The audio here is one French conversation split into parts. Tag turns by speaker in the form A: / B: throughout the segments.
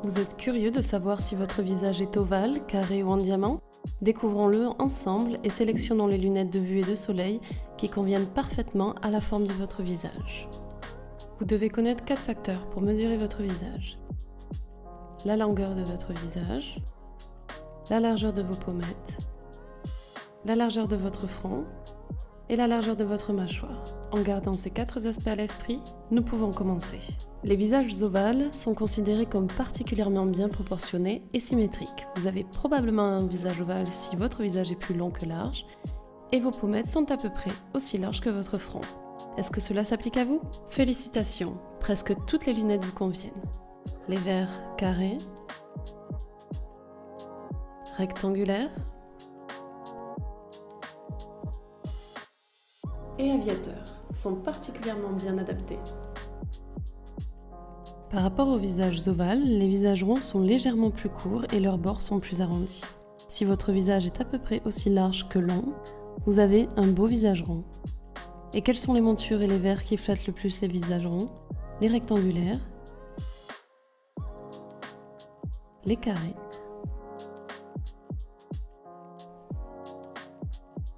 A: Vous êtes curieux de savoir si votre visage est ovale, carré ou en diamant? Découvrons-le ensemble et sélectionnons les lunettes de vue et de soleil qui conviennent parfaitement à la forme de votre visage. Vous devez connaître 4 facteurs pour mesurer votre visage. La longueur de votre visage, la largeur de vos pommettes, la largeur de votre front et la largeur de votre mâchoire. En gardant ces 4 aspects à l'esprit, nous pouvons commencer. Les visages ovales sont considérés comme particulièrement bien proportionnés et symétriques. Vous avez probablement un visage ovale si votre visage est plus long que large et vos pommettes sont à peu près aussi larges que votre front. Est-ce que cela s'applique à vous? Félicitations, presque toutes les lunettes vous conviennent. Les verres carrés, rectangulaires et aviateurs sont particulièrement bien adaptés. Par rapport aux visages ovales, les visages ronds sont légèrement plus courts et leurs bords sont plus arrondis. Si votre visage est à peu près aussi large que long, vous avez un beau visage rond. Et quelles sont les montures et les verres qui flattent le plus les visages ronds? Les rectangulaires, les carrés,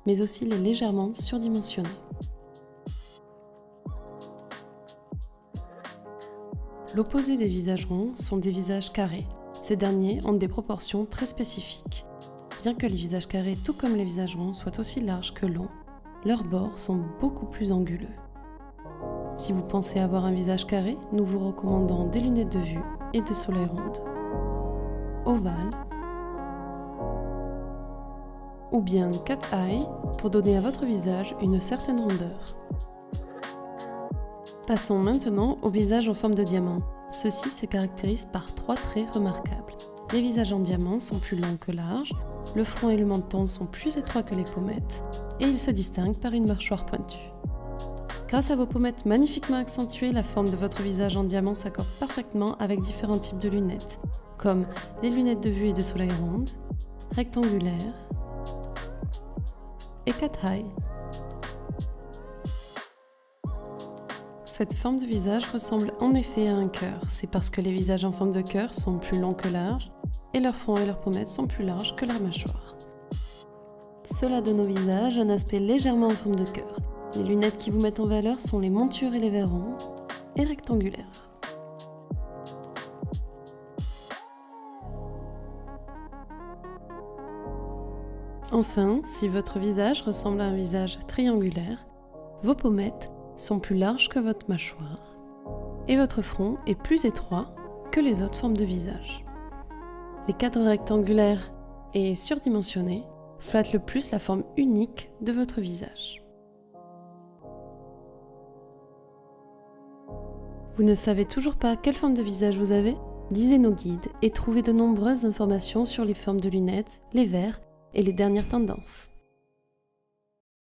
A: mais aussi les légèrement surdimensionnés. L'opposé des visages ronds sont des visages carrés. Ces derniers ont des proportions très spécifiques. Bien que les visages carrés, tout comme les visages ronds, soient aussi larges que longs, leurs bords sont beaucoup plus anguleux. Si vous pensez avoir un visage carré, nous vous recommandons des lunettes de vue et de soleil rondes, ovales, ou bien cat eye pour donner à votre visage une certaine rondeur. Passons maintenant au visage en forme de diamant. Ceux-ci se caractérisent par 3 traits remarquables. Les visages en diamant sont plus longs que larges, le front et le menton sont plus étroits que les pommettes, et ils se distinguent par une mâchoire pointue. Grâce à vos pommettes magnifiquement accentuées, la forme de votre visage en diamant s'accorde parfaitement avec différents types de lunettes, comme les lunettes de vue et de soleil rondes, rectangulaires et cat eye. Cette forme de visage ressemble en effet à un cœur. C'est parce que les visages en forme de cœur sont plus longs que larges et leur front et leurs pommettes sont plus larges que leur mâchoire. Cela donne au visage un aspect légèrement en forme de cœur. Les lunettes qui vous mettent en valeur sont les montures et les verres ronds et rectangulaires. Enfin, si votre visage ressemble à un visage triangulaire, vos pommettes sont plus larges que votre mâchoire et votre front est plus étroit que les autres formes de visage. Les cadres rectangulaires et surdimensionnés flattent le plus la forme unique de votre visage. Vous ne savez toujours pas quelle forme de visage vous avez? Lisez nos guides et trouvez de nombreuses informations sur les formes de lunettes, les verres et les dernières tendances.